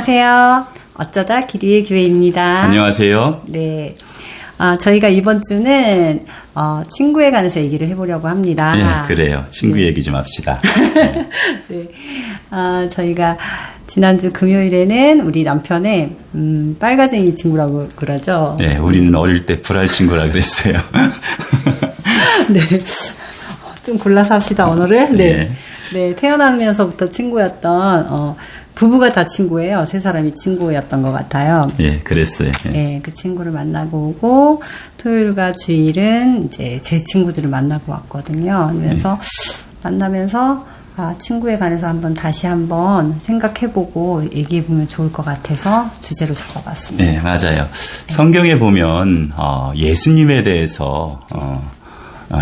안녕하세요. 어쩌다 기류의 교회입니다. 안녕하세요. 네. 저희가 이번 주는 친구에 관해서 얘기를 해보려고 합니다. 네, 그래요. 친구 네. 얘기 좀 합시다. 네. 저희가 지난주 금요일에는 우리 남편의 빨가쟁이 친구라고 그러죠. 네, 우리는 어릴 때 불알 친구라 그랬어요. 네. 좀 골라서 합시다, 언어를. 네. 네. 네, 태어나면서부터 친구였던, 부부가 다 친구예요. 세 사람이 친구였던 것 같아요. 예, 그랬어요. 예. 네, 그 친구를 만나고 오고, 토요일과 주일은 이제 제 친구들을 만나고 왔거든요. 그래서 만나면서, 친구에 관해서 다시 한번 생각해보고 얘기해보면 좋을 것 같아서 주제로 잡아봤습니다. 네, 맞아요. 성경에 보면, 예수님에 대해서,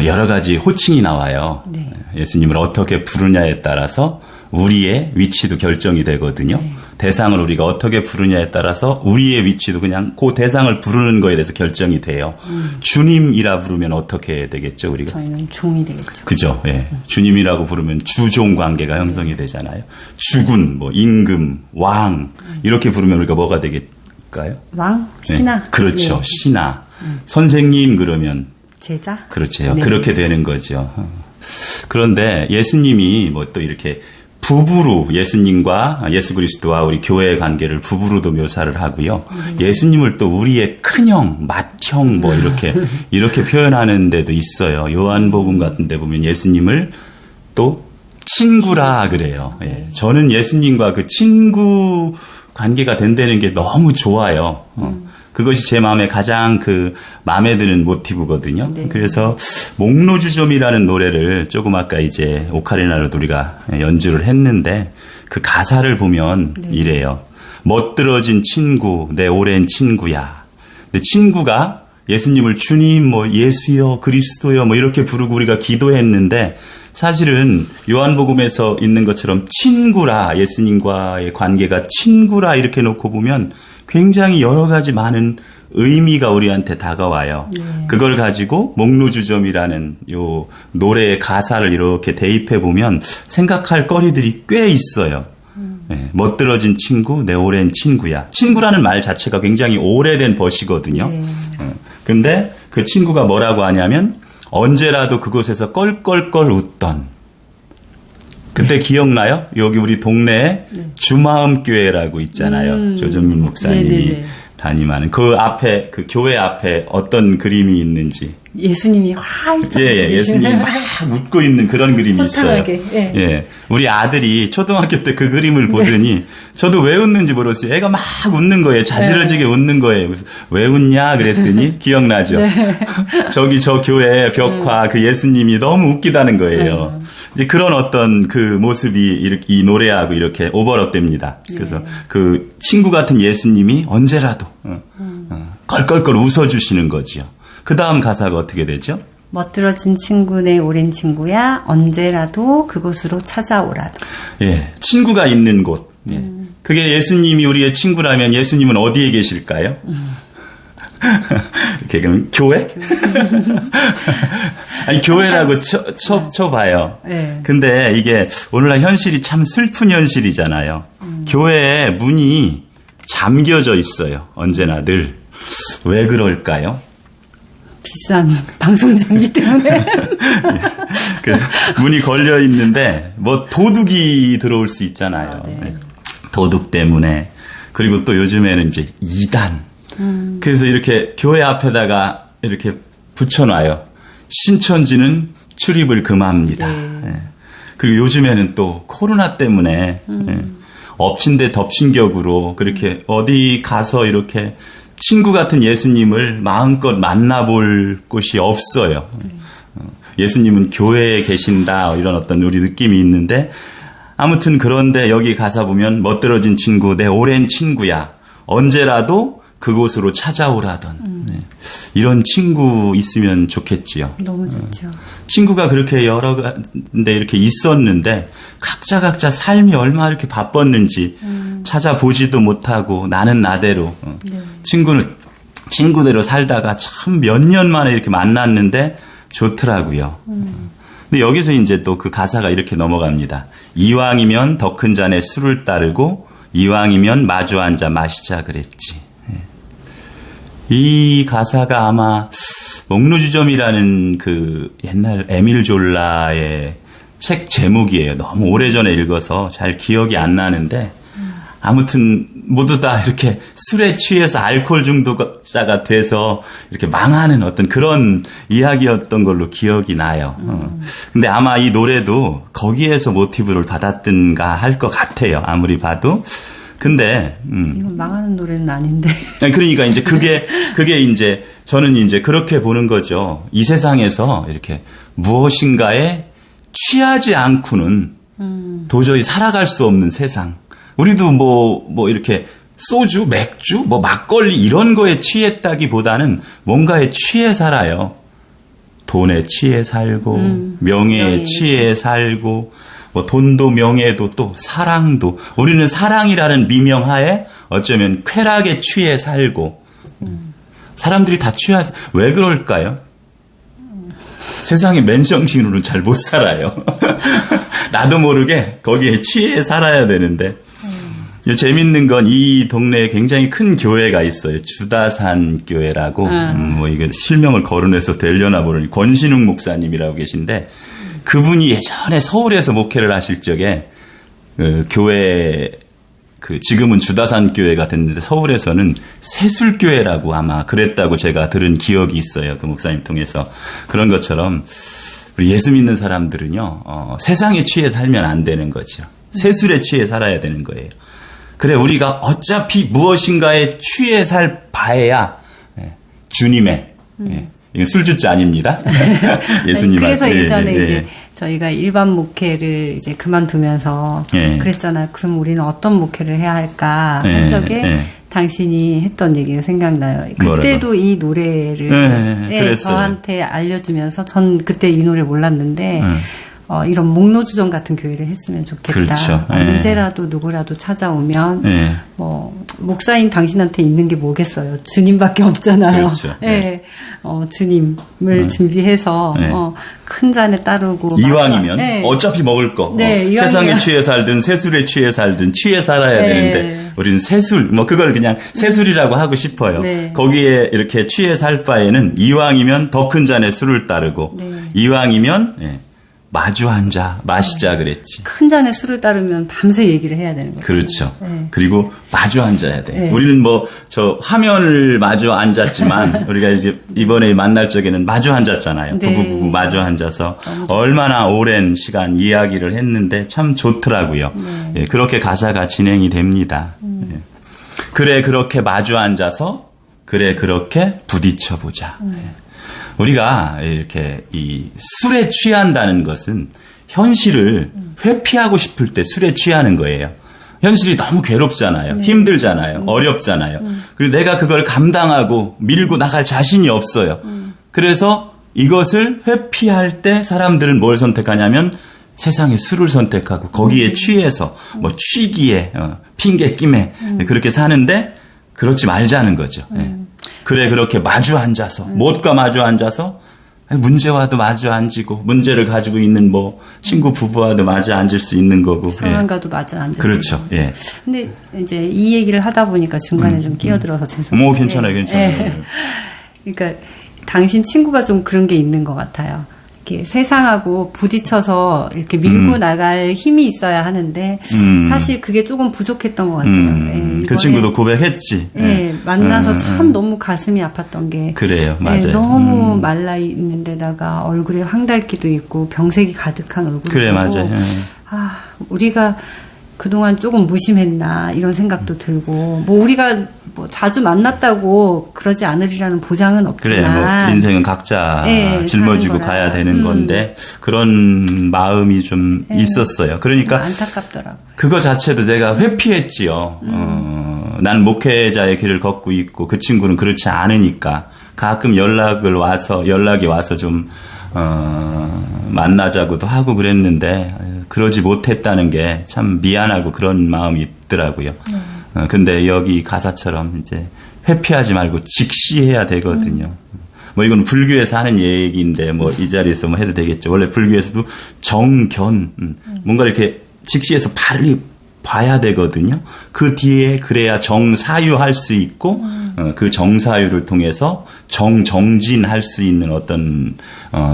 여러 가지 호칭이 나와요. 네. 예수님을 어떻게 부르냐에 따라서 우리의 위치도 결정이 되거든요. 네. 대상을 우리가 어떻게 부르냐에 따라서 우리의 위치도 그냥 그 대상을 부르는 거에 대해서 결정이 돼요. 주님이라 부르면 어떻게 되겠죠, 우리가? 저희는 종이 되겠죠. 그죠. 예. 주님이라고 부르면 주종 관계가 형성이 되잖아요. 주군, 임금, 왕 이렇게 부르면 우리가 뭐가 되겠까요? 왕, 신하. 네. 그렇죠. 네. 신하. 선생님 그러면 제자. 그렇죠. 네. 그렇게 되는 거죠. 그런데 예수님이 또 이렇게 부부로 예수님과 예수 그리스도와 우리 교회의 관계를 부부로도 묘사를 하고요. 예수님을 또 우리의 큰형, 맏형 이렇게 표현하는 데도 있어요. 요한복음 같은 데 보면 예수님을 또 친구라 그래요. 예. 저는 예수님과 그 친구 관계가 된다는 게 너무 좋아요. 그것이 제 마음에 가장 마음에 드는 모티브거든요. 네. 그래서 목로주점이라는 노래를 조금 아까 이제 오카리나로 우리가 연주를 했는데 그 가사를 보면 네. 이래요. 멋들어진 친구, 내 오랜 친구야. 근데 친구가 예수님을 주님, 예수여, 그리스도여, 이렇게 부르고 우리가 기도했는데 사실은 요한복음에서 있는 것처럼 친구라, 예수님과의 관계가 친구라 이렇게 놓고 보면 굉장히 여러 가지 많은 의미가 우리한테 다가와요. 네. 그걸 가지고 목로주점이라는 요 노래의 가사를 이렇게 대입해 보면 생각할 거리들이 꽤 있어요. 네, 멋들어진 친구, 내 오랜 친구야. 친구라는 말 자체가 굉장히 오래된 벗이거든요. 네. 근데 그 친구가 뭐라고 하냐면 언제라도 그곳에서 껄껄껄 웃던 그때 기억나요? 여기 우리 동네에 주마음교회라고 있잖아요. 조정민 목사님이 네네네. 담임하는 그 앞에 그 교회 앞에 어떤 그림이 있는지. 예수님이 활짝. 예, 예수님이 막 웃고 있는 그런 그림이 있어요. 호탕하게, 예. 예, 우리 아들이 초등학교 때 그 그림을 보더니 저도 왜 웃는지 모르겠어요. 애가 막 웃는 거예요. 자지러지게 웃는 거예요. 그래서 왜 웃냐 그랬더니 기억나죠. 저기 저 교회 벽화 그 예수님이 너무 웃기다는 거예요. 이제 그런 어떤 그 모습이 이렇게 이 노래하고 이렇게 오버랩됩니다. 그래서 그 친구 같은 예수님이 언제라도 껄껄껄 웃어주시는 거죠. 그 다음 가사가 어떻게 되죠? 멋들어진 친구 내 오랜 친구야 언제라도 그곳으로 찾아오라도. 예, 친구가 있는 곳. 예. 그게 예수님이 우리의 친구라면 예수님은 어디에 계실까요? 이렇게 그럼 교회? 아니 교회라고 쳐봐요. 네. 근데 이게 오늘날 현실이 참 슬픈 현실이잖아요. 교회에 문이 잠겨져 있어요. 언제나 늘. 왜 그럴까요? 비싼 방송장비 때문에. 그래서 문이 걸려 있는데 도둑이 들어올 수 있잖아요. 네. 도둑 때문에. 그리고 또 요즘에는 이제 이단. 그래서 이렇게 교회 앞에다가 이렇게 붙여놔요. 신천지는 출입을 금합니다. 네. 예. 그리고 요즘에는 또 코로나 때문에 엎친 데 덮친 격으로 그렇게 어디 가서 이렇게 친구 같은 예수님을 마음껏 만나볼 곳이 없어요. 예수님은 교회에 계신다 이런 어떤 우리 느낌이 있는데 아무튼 그런데 여기 가사 보면 멋들어진 친구 내 오랜 친구야 언제라도 그곳으로 찾아오라던 네. 이런 친구 있으면 좋겠지요. 너무 좋죠. 친구가 그렇게 여러 군데 이렇게 있었는데 각자 삶이 얼마나 이렇게 바빴는지 찾아보지도 못하고 나는 나대로 네. 친구대로 살다가 참 몇 년 만에 이렇게 만났는데 좋더라고요. 근데 여기서 이제 또 그 가사가 이렇게 넘어갑니다. 이왕이면 더 큰 잔에 술을 따르고 이왕이면 마주 앉아 마시자 그랬지. 이 가사가 아마 목루주점이라는 그 옛날 에밀 졸라의 책 제목이에요. 너무 오래전에 읽어서 잘 기억이 안 나는데 아무튼 모두 다 이렇게 술에 취해서 알코올 중독자가 돼서 이렇게 망하는 어떤 그런 이야기였던 걸로 기억이 나요. 근데 아마 이 노래도 거기에서 모티브를 받았든가 할 것 같아요. 아무리 봐도. 근데 이건 망하는 노래는 아닌데. 그러니까 이제 그게 이제 저는 이제 그렇게 보는 거죠. 이 세상에서 이렇게 무엇인가에 취하지 않고는 도저히 살아갈 수 없는 세상. 우리도 뭐 이렇게 소주, 맥주, 뭐 막걸리 이런 거에 취했다기보다는 뭔가에 취해 살아요. 돈에 취해 살고, 명예에 취해 살고, 뭐 돈도 명예도 또 사랑도. 우리는 사랑이라는 미명하에 어쩌면 쾌락에 취해 살고. 사람들이 다 취해서 왜 그럴까요? 세상에 맨정신으로는 잘 못 살아요. 나도 모르게 거기에 취해 살아야 되는데. 재밌는 건 이 동네에 굉장히 큰 교회가 있어요. 주다산 교회라고. 뭐 이게 실명을 거론해서 되려나 모르니 권신웅 목사님이라고 계신데 그분이 예전에 서울에서 목회를 하실 적에 교회 지금은 주다산 교회가 됐는데 서울에서는 세술교회라고 아마 그랬다고 제가 들은 기억이 있어요. 그 목사님 통해서. 그런 것처럼 우리 예수 믿는 사람들은요. 세상에 취해 살면 안 되는 거죠. 세술에 취해 살아야 되는 거예요. 그래 우리가 어차피 무엇인가에 취해 살 바에야 주님의 이건 술주자 아닙니다. 예수님. 그래서 예전에 이제 저희가 일반 목회를 이제 그만두면서 그랬잖아요. 그럼 우리는 어떤 목회를 해야 할까 한 적에 당신이 했던 얘기가 생각나요. 그때도 뭐라고? 이 노래를 저한테 알려주면서 전 그때 이 노래 몰랐는데 이런 목로주점 같은 교회를 했으면 좋겠다. 그렇죠. 언제라도 누구라도 찾아오면 뭐 목사인 당신한테 있는 게 뭐겠어요. 주님밖에 없잖아요. 그렇죠. 주님을 준비해서 큰 잔에 따르고 이왕이면 어차피 먹을 거 세상에 취해 살든 세술에 취해 살든 취해 살아야 되는데 우리는 세술 뭐 그걸 그냥 세술이라고 하고 싶어요. 거기에 이렇게 취해 살 바에는 이왕이면 더 큰 잔에 술을 따르고 이왕이면 마주 앉아 마시자 그랬지. 큰 잔에 술을 따르면 밤새 얘기를 해야 되는 거죠. 그렇죠. 그리고 마주 앉아야 돼. 우리는 뭐 저 화면을 마주 앉았지만 우리가 이제 이번에 만날 적에는 마주 앉았잖아요. 부부부부 마주 앉아서 얼마나 오랜 시간 이야기를 했는데 참 좋더라고요. 그렇게 가사가 진행이 됩니다. 그래 그렇게 마주 앉아서 그래 그렇게 부딪혀 보자. 우리가 이렇게 이 술에 취한다는 것은 현실을 회피하고 싶을 때 술에 취하는 거예요. 현실이 너무 괴롭잖아요. 힘들잖아요. 어렵잖아요. 그리고 내가 그걸 감당하고 밀고 나갈 자신이 없어요. 그래서 이것을 회피할 때 사람들은 뭘 선택하냐면 세상에 술을 선택하고 거기에 취해서 뭐 취기에 핑계김에 그렇게 사는데 그렇지 말자는 거죠. 그래 그렇게 마주 앉아서 못과 마주 앉아서 문제와도 마주 앉고 문제를 가지고 있는 뭐 친구 부부와도 마주 앉을 수 있는 거고 상황과도 마주 앉을 그렇죠. 수 있고. 근데 이제 이 얘기를 하다 보니까 중간에 좀 끼어들어서 죄송해요. 뭐 괜찮아요. 그러니까 당신 친구가 좀 그런 게 있는 것 같아요. 이렇게 세상하고 부딪혀서 이렇게 밀고 나갈 힘이 있어야 하는데 사실 그게 조금 부족했던 것 같아요. 그 친구도 고백했지. 만나서 참 너무 가슴이 아팠던 게 그래요, 맞아요. 너무 말라 있는 데다가 얼굴에 황달기도 있고 병색이 가득한 얼굴이고. 그래, 맞아요. 우리가 그동안 조금 무심했나 이런 생각도 들고 뭐 우리가 뭐 자주 만났다고 그러지 않으리라는 보장은 없지만 그래 뭐 인생은 각자 짊어지고 가야 되는 건데 그런 마음이 좀 있었어요. 그러니까 안타깝더라고요. 그거 자체도 내가 회피했지요. 난 목회자의 길을 걷고 있고 그 친구는 그렇지 않으니까 가끔 연락이 와서 좀 만나자고도 하고 그랬는데 그러지 못했다는 게 참 미안하고 그런 마음이 있더라고요. 근데 여기 가사처럼 이제 회피하지 말고 직시해야 되거든요. 뭐 이건 불교에서 하는 얘기인데 뭐 이 자리에서 뭐 해도 되겠죠. 원래 불교에서도 정견 뭔가 이렇게 직시해서 빨리 봐야 되거든요. 그 뒤에 그래야 정사유할 수 있고 그 정사유를 통해서 정진할 수 있는 어떤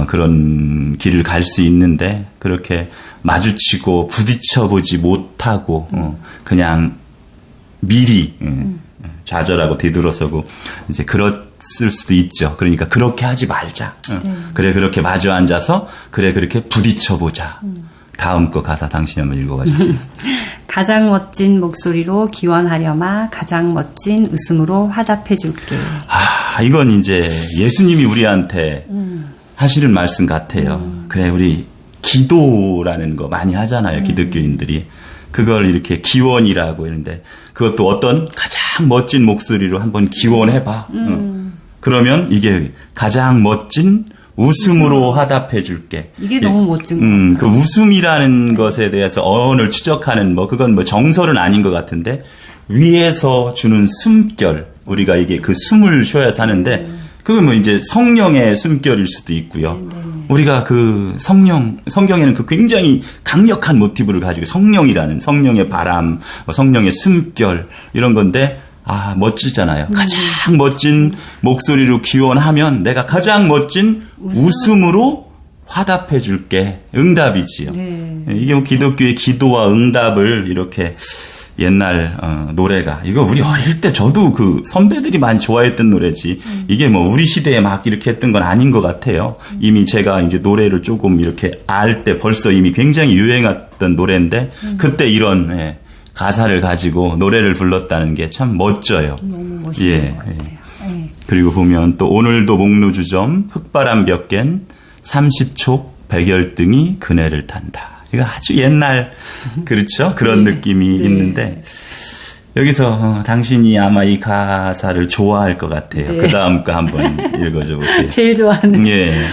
그런 길을 갈 수 있는데 그렇게 마주치고 부딪혀보지 못하고 그냥 미리 좌절하고 뒤돌아서고 이제 그랬을 수도 있죠. 그러니까 그렇게 하지 말자. 그래 그렇게 마주 앉아서 그래 그렇게 부딪혀보자. 다음 거 가사 당신이 한번 읽어가주세요. 가장 멋진 목소리로 기원하려마 가장 멋진 웃음으로 화답해줄게. 이건 이제 예수님이 우리한테 하시는 말씀 같아요. 그래 우리 기도라는 거 많이 하잖아요. 기독교인들이. 그걸 이렇게 기원이라고 했는데 그것도 어떤 가장 멋진 목소리로 한번 기원해봐. 그러면 이게 가장 멋진 웃음으로 화답해 줄게. 이게 너무 멋진 것 같아요. 그 웃음이라는 것에 대해서 언어를 추적하는 그건 정설은 아닌 것 같은데 위에서 주는 숨결 우리가 이게 그 숨을 쉬어야 사는데 그건 이제 성령의 숨결일 수도 있고요. 우리가 그 성경에는 그 굉장히 강력한 모티브를 가지고 성령이라는 성령의 바람, 성령의 숨결 이런 건데 멋지잖아요. 가장 멋진 목소리로 기원하면 내가 가장 멋진 웃음으로 화답해 줄게. 응답이지요. 네. 이게 기독교의 기도와 응답을 이렇게 옛날 노래가 이거 우리 어릴 때 저도 그 선배들이 많이 좋아했던 노래지 이게 우리 시대에 막 이렇게 했던 건 아닌 것 같아요. 이미 제가 이제 노래를 조금 이렇게 알 때 벌써 이미 굉장히 유행했던 노래인데 그때 이런 가사를 가지고 노래를 불렀다는 게 참 멋져요. 너무 멋있는 것 같아요. 네. 그리고 보면 또 오늘도 목루주점 흙바람 몇 갠 30촉 백열등이 그네를 탄다. 이거 아주 옛날 그렇죠? 그런 느낌이 있는데 여기서 당신이 아마 이 가사를 좋아할 것 같아요. 그 다음 거 한번 읽어줘 보세요. 제일 좋아하는. 예.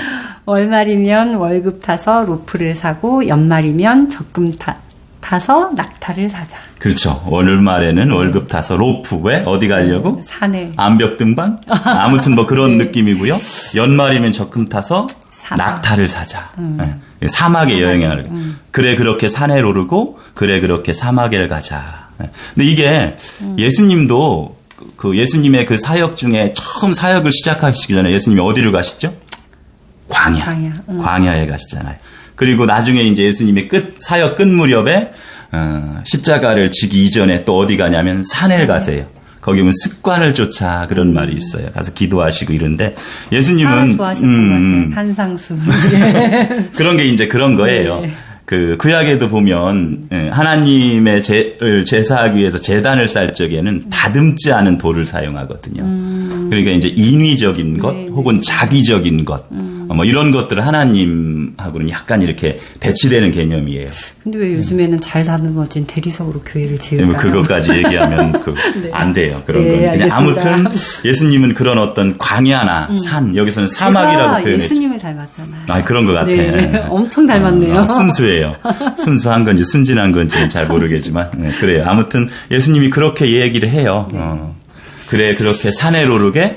월말이면 월급 타서 로프를 사고 연말이면 적금 타서 낙타를 사자. 그렇죠. 월말에는 월급 타서 로프 왜? 어디 가려고? 산에. 암벽 등반? 아무튼 그런 느낌이고요. 연말이면 적금 타서 낙타를 사자. 사막에 여행하는. 그래 그렇게 산에 오르고 그래 그렇게 사막에 가자. 근데 이게 예수님도 그 예수님의 그 사역 중에 처음 사역을 시작하시기 전에 예수님이 어디를 가시죠? 광야에 가시잖아요. 그리고 나중에 이제 예수님의 사역 끝 무렵에 십자가를 지기 이전에 또 어디 가냐면 산에 가세요. 거기 보면 습관을 쫓아 그런 말이 있어요. 가서 기도하시고 이런데 예수님은 산을 좋아하셨던 것 같아요. 산상수. 그런 게 이제 그런 거예요. 네. 그 구약에도 보면 하나님의 죄를 제사하기 위해서 제단을 쌀 적에는 다듬지 않은 돌을 사용하거든요. 그러니까 이제 인위적인 것 혹은 자기적인 것 이런 것들을 하나님하고는 약간 이렇게 대치되는 개념이에요. 근데 왜 요즘에는 잘 다듬어진 대리석으로 교회를 지을까요? 그것까지 얘기하면 안 돼요. 그런 건. 그냥 아무튼 예수님은 그런 어떤 광야나 산 여기서는 사막이라고 표현했죠. 예수님을 닮았잖아요. 그런 것 같아요. 네, 엄청 닮았네요. 순수해요. 순수한 건지 순진한 건지는 잘 모르겠지만 그래요. 아무튼 예수님이 그렇게 얘기를 해요. 그래 그렇게 산에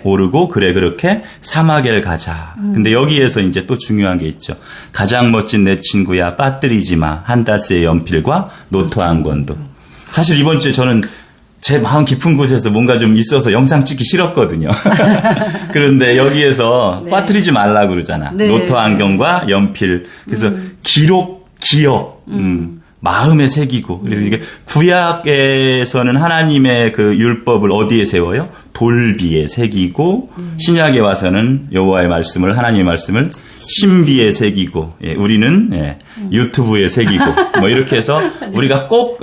오르고 그래 그렇게 사막에 가자. 근데 여기에서 이제 또 중요한 게 있죠. 가장 멋진 내 친구야 빠뜨리지 마. 한다스의 연필과 노트 한 권도. 사실 이번 주에 저는 제 마음 깊은 곳에서 뭔가 좀 있어서 영상 찍기 싫었거든요. 그런데 여기에서 빠뜨리지 말라고 그러잖아. 노트 한 권과 연필. 그래서 기록 기억, 마음에 새기고. 그래서 이게 구약에서는 하나님의 그 율법을 어디에 세워요? 돌비에 새기고, 신약에 와서는 여호와의 말씀을, 하나님의 말씀을 신비에 새기고, 우리는 유튜브에 새기고, 이렇게 해서 우리가 꼭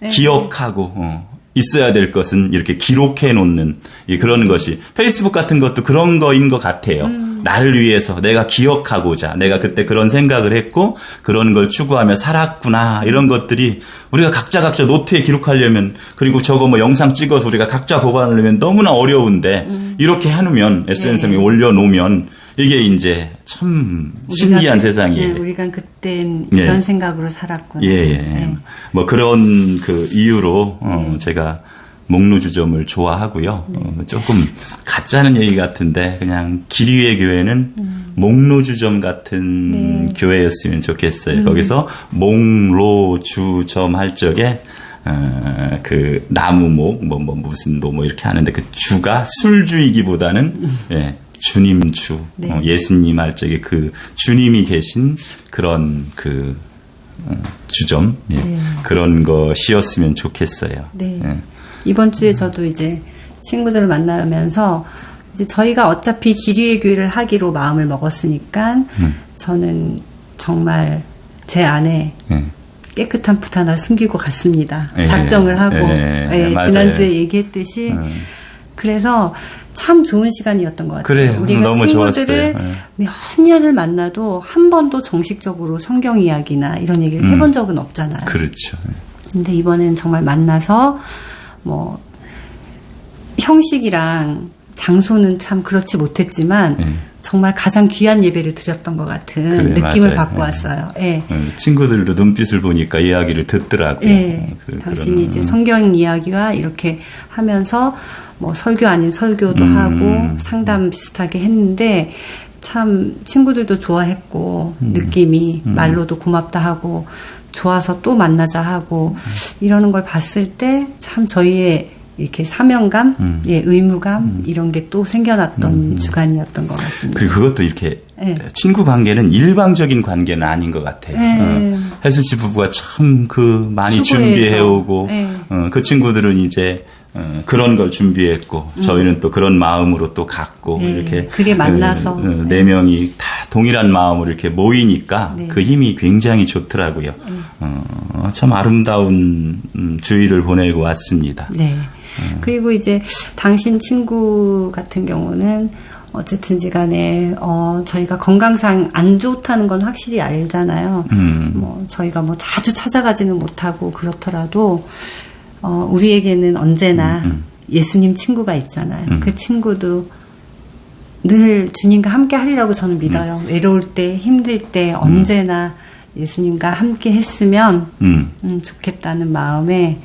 기억하고, 있어야 될 것은 이렇게 기록해 놓는 그런 것이 페이스북 같은 것도 그런 거인 것 같아요. 나를 위해서 내가 기억하고자 내가 그때 그런 생각을 했고 그런 걸 추구하며 살았구나 이런 것들이 우리가 각자 노트에 기록하려면 그리고 저거 영상 찍어서 우리가 각자 보관하려면 너무나 어려운데 이렇게 해놓으면 SNS에 올려놓으면 이게 이제 참 신기한 세상이에요. 우리가 그땐 이런 생각으로 살았구나. 그런 그 이유로 제가 목루주점을 좋아하고요. 조금 가짜는 얘기 같은데 그냥 기류의 교회는 목루주점 같은 교회였으면 좋겠어요. 거기서 목로주점 할 적에 그 나무목 무슨 뭐 이렇게 하는데 그 주가 술주이기보다는 예, 주님 주 네. 예수님 할 적에 그 주님이 계신 그런 그 주점 예, 네. 그런 것이었으면 좋겠어요. 네. 예. 이번 주에 저도 이제 친구들을 만나면서 이제 저희가 어차피 기류의 교회를 하기로 마음을 먹었으니까 저는 정말 제 안에 예. 깨끗한 붓 하나 숨기고 갔습니다. 예, 작정을 하고 맞아요. 지난주에 얘기했듯이 그래서 참 좋은 시간이었던 것 같아요. 그래요. 우리가 너무 친구들을 좋았어요. 몇 년을 만나도 한 번도 정식적으로 성경 이야기나 이런 얘기를 해본 적은 없잖아요. 그렇죠. 근데 이번엔 정말 만나서 뭐 형식이랑 장소는 참 그렇지 못했지만 정말 가장 귀한 예배를 드렸던 것 같은 그래, 느낌을 맞아요. 받고 왔어요. 예. 친구들도 눈빛을 보니까 이야기를 듣더라고요. 예. 그런, 당신이 이제 성경 이야기와 이렇게 하면서 뭐 설교 아닌 설교도 하고 상담 비슷하게 했는데 참 친구들도 좋아했고 느낌이 말로도 고맙다 하고 좋아서 또 만나자 하고 이러는 걸 봤을 때 참 저희의 이렇게 사명감, 예, 의무감 이런 게 또 생겨났던 주간이었던 것 같습니다. 그리고 그것도 이렇게 네. 친구 관계는 일방적인 관계는 아닌 것 같아요. 네. 혜수 씨 부부가 참 그 많이 수고해서. 준비해오고 네. 그 친구들은 이제 그런 걸 준비했고 저희는 또 그런 마음으로 또 갔고 네. 이렇게 그게 만나서 네 명이 다 동일한 마음으로 이렇게 모이니까 네. 그 힘이 굉장히 좋더라고요. 참 아름다운 주의를 보내고 왔습니다. 네. 그리고 이제 당신 친구 같은 경우는 어쨌든지 간에 저희가 건강상 안 좋다는 건 확실히 알잖아요. 뭐 저희가 뭐 자주 찾아가지는 못하고 그렇더라도 우리에게는 언제나 예수님 친구가 있잖아요. 그 친구도 늘 주님과 함께 하리라고 저는 믿어요. 외로울 때, 힘들 때 언제나 예수님과 함께 했으면 좋겠다는 마음에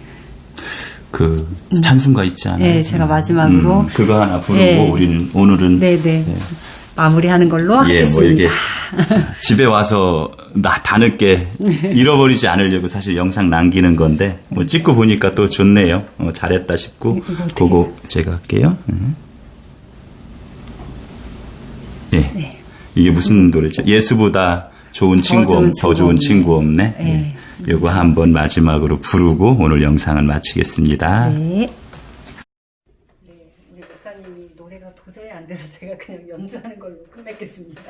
그 찬송가 있지 않아요? 네, 제가 마지막으로 그거 하나 부르고 네. 우리는 오늘은 네네 마무리하는 걸로 예, 하겠습니다. 뭐 이게 집에 와서 다 늦게 잃어버리지 않으려고 사실 영상 남기는 건데 뭐 찍고 보니까 또 좋네요. 잘했다 싶고 이거 어떻게 그거 제가 할게요. 예, 네. 이게 무슨 노래죠? 예수보다 좋은 친구 더 좋은 친구 없네. 네. 예. 이거 한번 마지막으로 부르고 오늘 영상을 마치겠습니다. 네. 우리 목사님이 노래가 도저히 안 돼서 제가 그냥 연주하는 걸로 끝맺겠습니다.